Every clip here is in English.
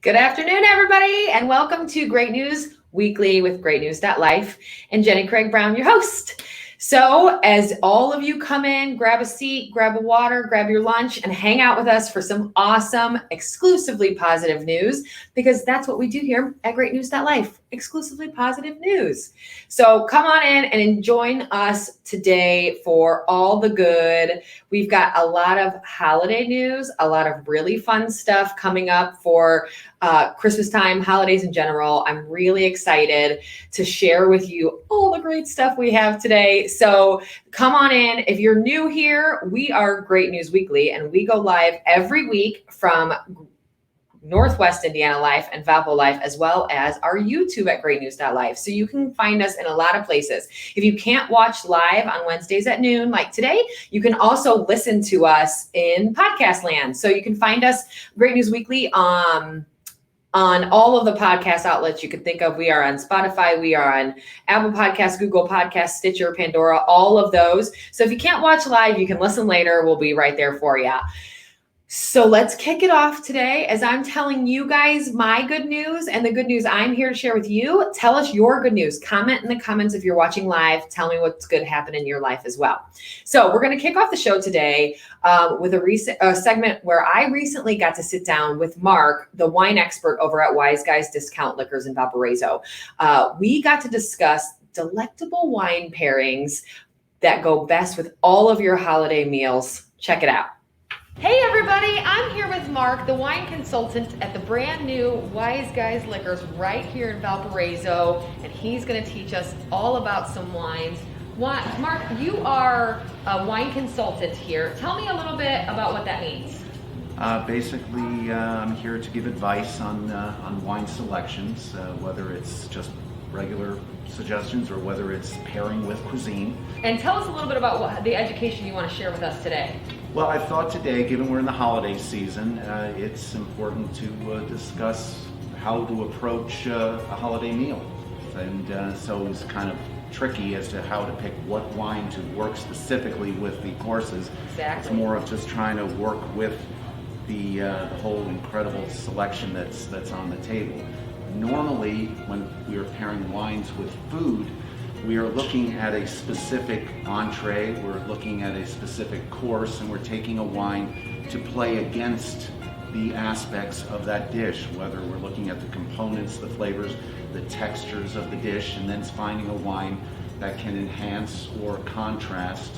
Good afternoon, everybody, and welcome to Great News Weekly with GreatNews.life and Jenny Craig Brown, your host. So as all of you come in, grab a seat, grab a water, grab your lunch, and hang out with us for some awesome, exclusively positive news, because that's what we do here at GreatNews.life, exclusively positive news. So come on in and join us today for all the good. We've got a lot of holiday news, a lot of really fun stuff coming up for Christmas time, holidays in general. I'm really excited to share with you all the great stuff we have today. So come on in. If you're new here, we are Great News Weekly, and we go live every week from Northwest Indiana.life and Valpo.life, as well as our YouTube at greatnews.life. So you can find us in a lot of places. If you can't watch live on Wednesdays at noon, like today, you can also listen to us in podcast land. So you can find us Great News Weekly on all of the podcast outlets you could think of. We are on Spotify, we are on Apple Podcasts, Google Podcasts, Stitcher, Pandora, all of those. So if you can't watch live, you can listen later. We'll be right there for you. So let's kick it off today as I'm telling you guys my good news and the good news I'm here to share with you. Tell us your good news. Comment in the comments if you're watching live. Tell me what's good happening in your life as well. So we're going to kick off the show today with a segment where I recently got to sit down with Mark, the wine expert over at Wise Guys Discount Liquors in Valparaiso. We got to discuss delectable wine pairings that go best with all of your holiday meals. Check it out. Hey everybody, I'm here with Mark, the wine consultant at the brand new Wise Guys Liquors right here in Valparaiso, and he's going to teach us all about some wines. Mark, you are a wine consultant here. Tell me a little bit about what that means. Basically, I'm here to give advice on wine selections, whether it's just regular suggestions or whether it's pairing with cuisine. And tell us a little bit about the education you want to share with us today. Well, I thought today, given we're in the holiday season, it's important to discuss how to approach a holiday meal. And so it's kind of tricky as to how to pick what wine to work specifically with the courses. Exactly. It's more of just trying to work with the whole incredible selection that's on the table. Normally, when we are pairing wines with food, we are looking at a specific entree, we're looking at a specific course, and we're taking a wine to play against the aspects of that dish, whether we're looking at the components, the flavors, the textures of the dish, and then finding a wine that can enhance or contrast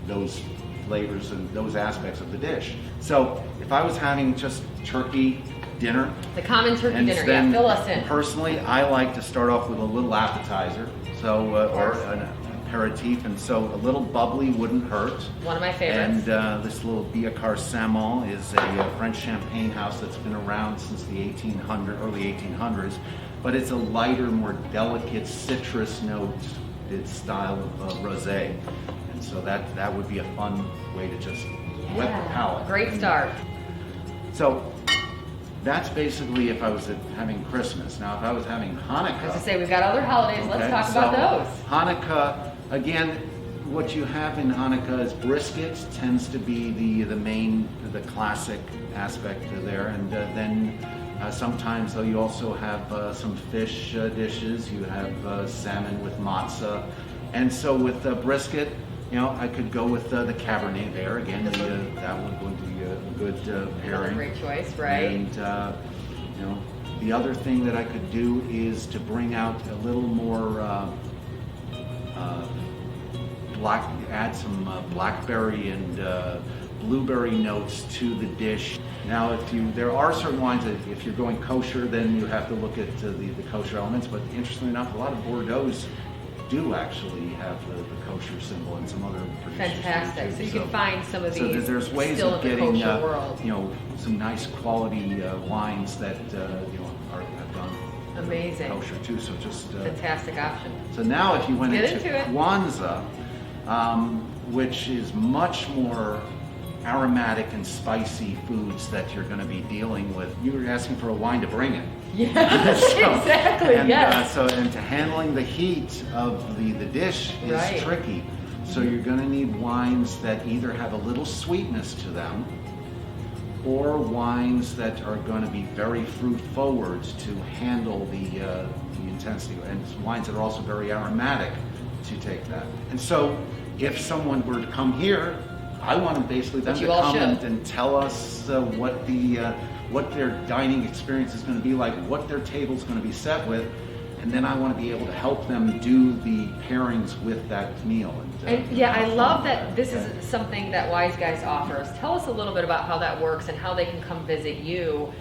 those flavors and those aspects of the dish. So if I was having just turkey dinner, the common turkey dinner, yeah, fill us in. Personally, I like to start off with a little appetizer, or an aperitif, and so a little bubbly wouldn't hurt. One of my favorites. And this little Biacar Samon is a French champagne house that's been around since the early 1800s, but it's a lighter, more delicate citrus note. It's style of rosé, and so that would be a fun way to just wet the palate. Great start. So that's basically if I was having Christmas. Now, if I was having Hanukkah... I was going to say, we've got other holidays. Let's talk about those. Hanukkah, again, what you have in Hanukkah is brisket tends to be the classic aspect there. And then sometimes, though, you also have some fish dishes. You have salmon with matzah. And so with brisket, I could go with the Cabernet there. Again, that one would be a good pairing. Great choice, right? And the other thing that I could do is to bring out a little more add some blackberry and blueberry notes to the dish. Now, there are certain wines that if you're going kosher, then you have to look at the kosher elements. But interestingly enough, a lot of Bordeaux's do actually have the kosher symbol, and some other producers. Fantastic. So you can find some of these. So there's ways still of getting some nice quality wines that have done amazing kosher too. So just fantastic option. So now, if you went into it. Kwanzaa, which is much more aromatic and spicy foods that you're going to be dealing with, you're asking for a wine to bring it. Yeah, exactly. And, yes. And to handling the heat of the dish is tricky. So you're going to need wines that either have a little sweetness to them, or wines that are going to be very fruit forward to handle the intensity, and wines that are also very aromatic to take that. And so if someone were to come here, I want them basically them to come and tell us what their dining experience is going to be like, what their table's going to be set with, and then I want to be able to help them do the pairings with that meal. And I love that this is something that Wise Guys offers. Tell us a little bit about how that works and how they can come visit you,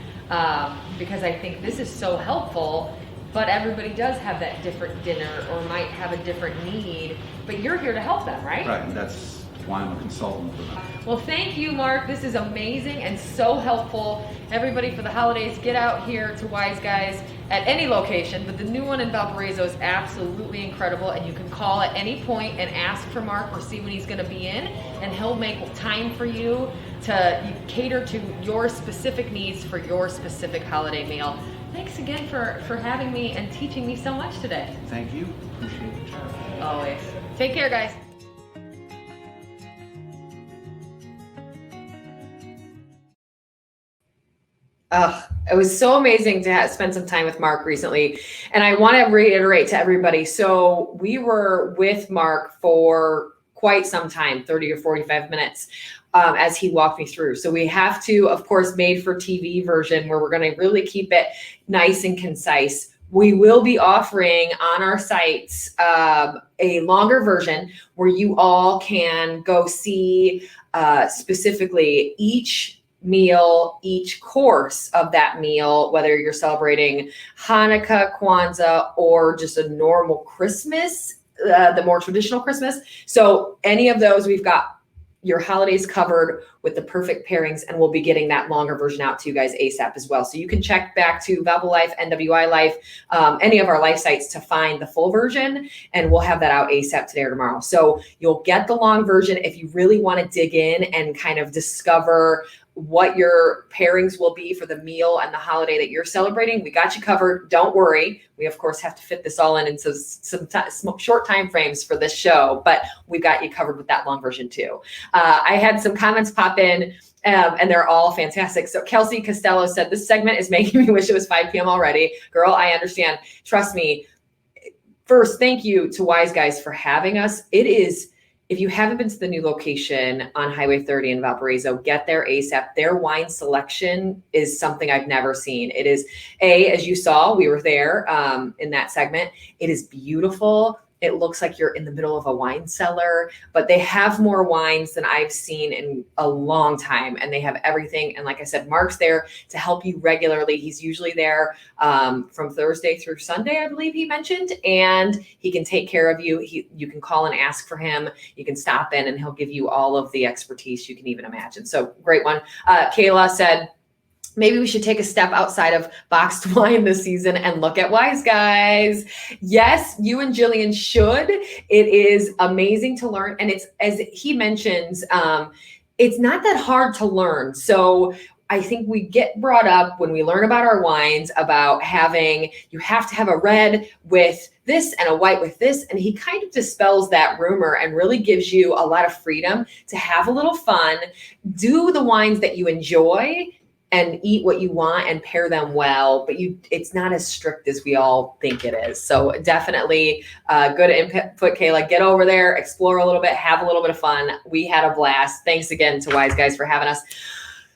because I think this is so helpful, but everybody does have that different dinner or might have a different need, but you're here to help them, right? Right, and that's why I'm a consultant for them. Well, thank you, Mark. This is amazing and so helpful. Everybody, for the holidays, get out here to Wise Guys at any location, but the new one in Valparaiso is absolutely incredible, and you can call at any point and ask for Mark or see when he's going to be in, and he'll make time for you to cater to your specific needs for your specific holiday meal. Thanks again for having me and teaching me so much today. Thank you. Appreciate the chat. Always. Take care, guys. It was so amazing to spend some time with Mark recently. And I want to reiterate to everybody. So we were with Mark for quite some time, 30 or 45 minutes, as he walked me through. So we have to, of course, made for TV version where we're going to really keep it nice and concise. We will be offering on our sites a longer version where you all can go see specifically each meal, each course of that meal, whether you're celebrating Hanukkah, Kwanzaa, or just a normal Christmas, the more traditional Christmas. So any of those, we've got your holidays covered with the perfect pairings, and we'll be getting that longer version out to you guys ASAP as well. So you can check back to Valpo.life, NWI.life, any of our life sites to find the full version, and we'll have that out ASAP today or tomorrow. So you'll get the long version if you really want to dig in and kind of discover what your pairings will be for the meal and the holiday that you're celebrating. We got you covered. Don't worry. We, of course, have to fit this all in into some short time frames for this show, but we've got you covered with that long version too. I had some comments pop in, and they're all fantastic. So Kelsey Costello said, this segment is making me wish it was 5 p.m. already. Girl, I understand. Trust me. First, thank you to Wise Guys for having us. It is, if you haven't been to the new location on Highway 30 in Valparaiso, get there ASAP. Their wine selection is something I've never seen. It is, as you saw, we were there in that segment. It is beautiful. It looks like you're in the middle of a wine cellar, but they have more wines than I've seen in a long time, and they have everything. And like I said, Mark's there to help you regularly. He's usually there from Thursday through Sunday, I believe he mentioned, and he can take care of you. You can call and ask for him. You can stop in, and he'll give you all of the expertise you can even imagine. So great one. Kayla said, maybe we should take a step outside of boxed wine this season and look at Wise Guys. Yes, you and Jillian should. It is amazing to learn. And it's, as he mentions, it's not that hard to learn. So I think we get brought up when we learn about our wines about you have to have a red with this and a white with this. And he kind of dispels that rumor and really gives you a lot of freedom to have a little fun, do the wines that you enjoy, and eat what you want and pair them well, but it's not as strict as we all think it is. So definitely good input, Kayla. Get over there, explore a little bit, have a little bit of fun. We had a blast. Thanks again to Wise Guys for having us.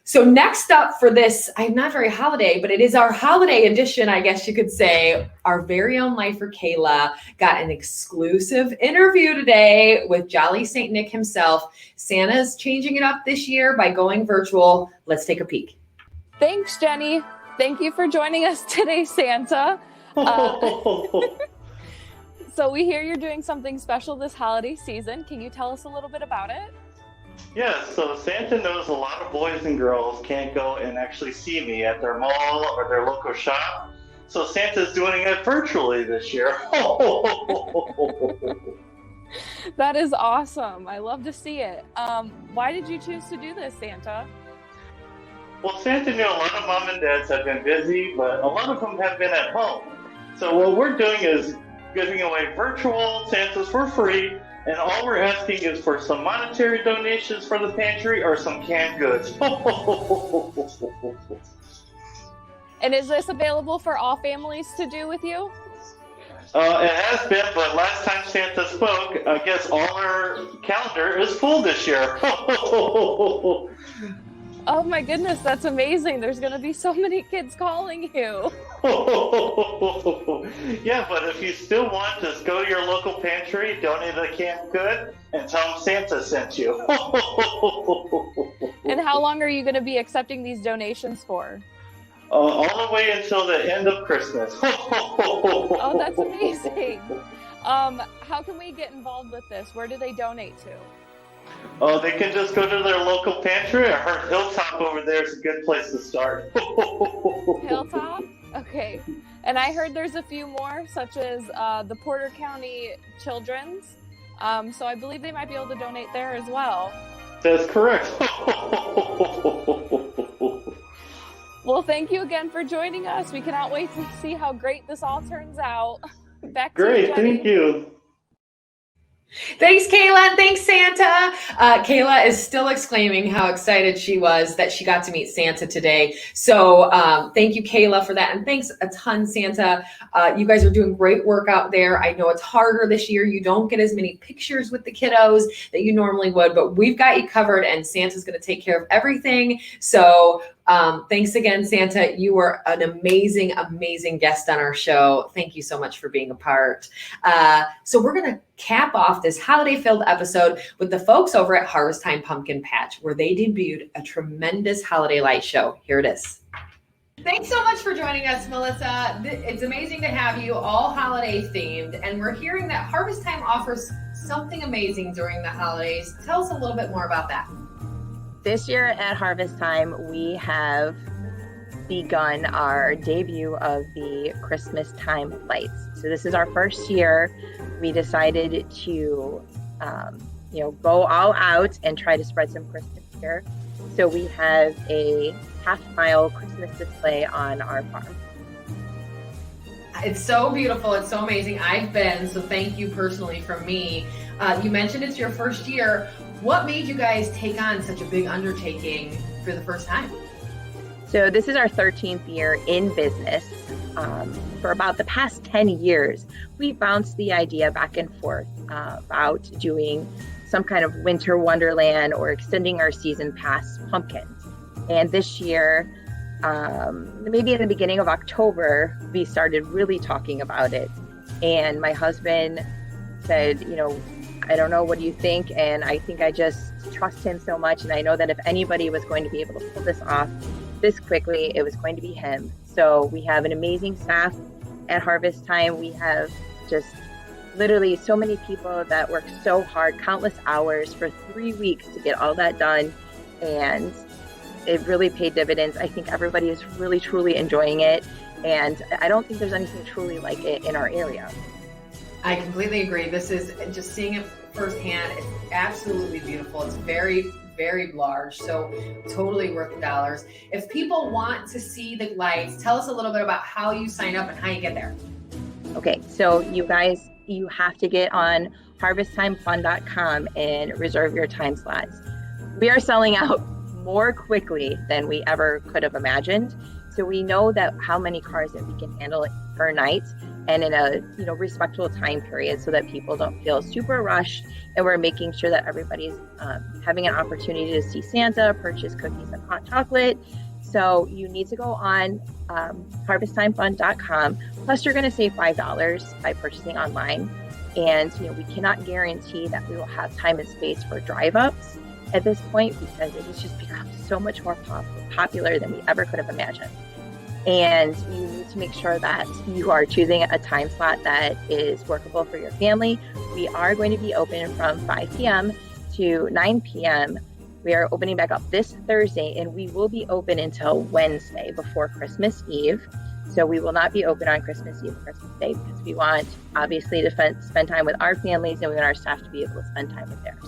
So next up for this, I'm not very holiday, but it is our holiday edition, I guess you could say. Our very own lifer, Kayla, got an exclusive interview today with Jolly St. Nick himself. Santa's changing it up this year by going virtual. Let's take a peek. Thanks, Jenny. Thank you for joining us today, Santa. So we hear you're doing something special this holiday season. Can you tell us a little bit about it? Yeah, so Santa knows a lot of boys and girls can't go and actually see me at their mall or their local shop. So Santa's doing it virtually this year. That is awesome. I love to see it. Why did you choose to do this, Santa? Well, Santa knew a lot of mom and dads have been busy, but a lot of them have been at home. So what we're doing is giving away virtual Santas for free And all we're asking is for some monetary donations for the pantry or some canned goods. And is this available for all families to do with you? It has been, but last time Santa spoke, I guess all our calendar is full this year. Oh my goodness, that's amazing. There's going to be so many kids calling you. Yeah, but if you still want, just go to your local pantry, donate a canned good, and tell them Santa sent you. And how long are you going to be accepting these donations for? All the way until the end of Christmas. Oh, that's amazing. How can we get involved with this? Where do they donate to? Oh, they can just go to their local pantry. I heard Hilltop over there is a good place to start. Hilltop? Okay. And I heard there's a few more, such as the Porter County Children's. So I believe they might be able to donate there as well. That's correct. Well, thank you again for joining us. We cannot wait to see how great this all turns out. Back to Great, you, Jenny. thank you. Thanks, Kayla, and thanks, Santa. Kayla is still exclaiming how excited she was that she got to meet Santa today. So thank you, Kayla, for that. And thanks a ton, Santa. You guys are doing great work out there. I know it's harder this year. You don't get as many pictures with the kiddos that you normally would, but we've got you covered, and Santa's going to take care of everything. So thanks again, Santa. You were an amazing, amazing guest on our show. Thank you so much for being a part. So we're going to cap off this holiday-filled episode with the folks over at Harvest Tyme Pumpkin Patch, where they debuted a tremendous holiday light show. Here it is. Thanks so much for joining us, Melissa. It's amazing to have you, all holiday themed, and we're hearing that Harvest Tyme offers something amazing during the holidays. Tell us a little bit more about that. This year at Harvest Tyme, we have begun our debut of the Christmas time lights. So this is our first year. We decided to, go all out and try to spread some Christmas cheer. So we have a half-mile Christmas display on our farm. It's so beautiful. It's so amazing. I've been, so thank you personally from me. You mentioned it's your first year. What made you guys take on such a big undertaking for the first time? So this is our 13th year in business. For about the past 10 years, we bounced the idea back and forth about doing some kind of winter wonderland or extending our season past pumpkins. And this year, maybe in the beginning of October, we started really talking about it. And my husband said, I don't know, what do you think? And I think I just trust him so much. And I know that if anybody was going to be able to pull this off this quickly, it was going to be him. So we have an amazing staff at Harvest Tyme. We have just literally so many people that work so hard, countless hours for 3 weeks to get all that done. And it really paid dividends. I think everybody is really, truly enjoying it. And I don't think there's anything truly like it in our area. I completely agree. This is just seeing it firsthand. It's absolutely beautiful. It's very, very large. So totally worth the dollars. If people want to see the lights, tell us a little bit about how you sign up and how you get there. Okay, so you guys, you have to get on harvesttimefun.com and reserve your time slots. We are selling out more quickly than we ever could have imagined. So we know that how many cars that we can handle per night and in a respectful time period so that people don't feel super rushed, and we're making sure that everybody's having an opportunity to see Santa, purchase cookies and hot chocolate. So you need to go on harvesttimefun.com. Plus you're going to save $5 by purchasing online. And we cannot guarantee that we will have time and space for drive-ups at this point, because it has just become so much more popular than we ever could have imagined. And you need to make sure that you are choosing a time slot that is workable for your family. We are going to be open from 5 p.m. to 9 p.m. We are opening back up this Thursday, and we will be open until Wednesday before Christmas Eve. So we will not be open on Christmas Eve and Christmas Day, because we want, obviously, to spend time with our families, and we want our staff to be able to spend time with theirs.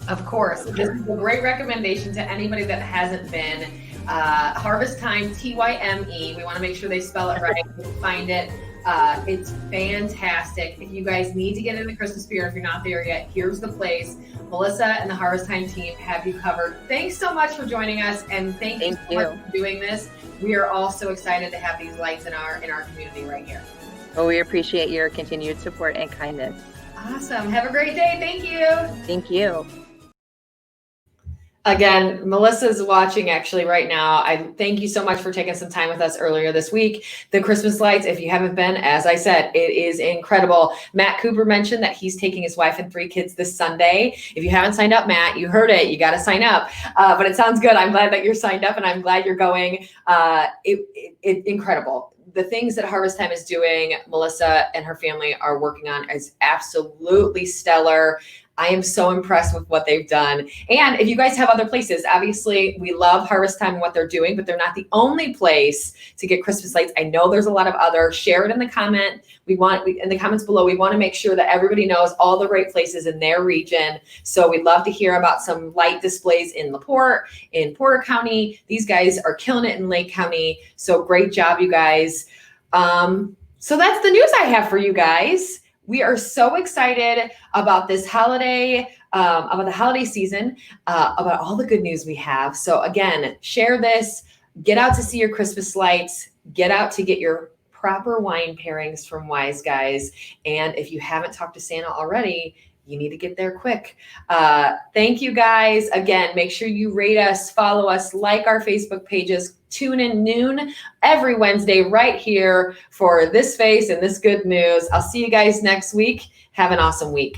Of course. This is a great recommendation to anybody that hasn't been. Harvest Tyme, Tyme. We want to make sure they spell it right. You can find it It's fantastic. If you guys need to get in the Christmas spirit, if you're not there yet, here's the place. Melissa and the Harvest Tyme team have you covered. Thanks so much for joining us, and thank you so much for doing this. We are all so excited to have these lights in our community right here. Well, we appreciate your continued support and kindness. Awesome. Have a great day. Thank you. Thank you. Again, Melissa's watching actually right now. I thank you so much for taking some time with us earlier this week. The Christmas lights, if you haven't been, as I said, it is incredible. Matt Cooper mentioned that he's taking his wife and 3 kids this Sunday. If you haven't signed up, Matt, you heard it. You got to sign up. But it sounds good. I'm glad that you're signed up, and I'm glad you're going. It's incredible. The things that Harvest Tyme is doing, Melissa and her family are working on is absolutely stellar. I am so impressed with what they've done. And if you guys have other places, obviously we love Harvest Tyme and what they're doing, but they're not the only place to get Christmas lights. I know there's a lot of other. Share it in the comment. In the comments below, we want to make sure that everybody knows all the great places in their region. So we'd love to hear about some light displays in Laporte, in Porter County. These guys are killing it in Lake County. So great job, you guys. So that's the news I have for you guys. We are so excited about this holiday, about the holiday season, about all the good news we have. So again, share this, get out to see your Christmas lights, get out to get your proper wine pairings from Wise Guys. And if you haven't talked to Santa already, you need to get there quick. Thank you guys. Again, make sure you rate us, follow us, like our Facebook pages. Tune in noon every Wednesday right here for this face and this good news. I'll see you guys next week. Have an awesome week.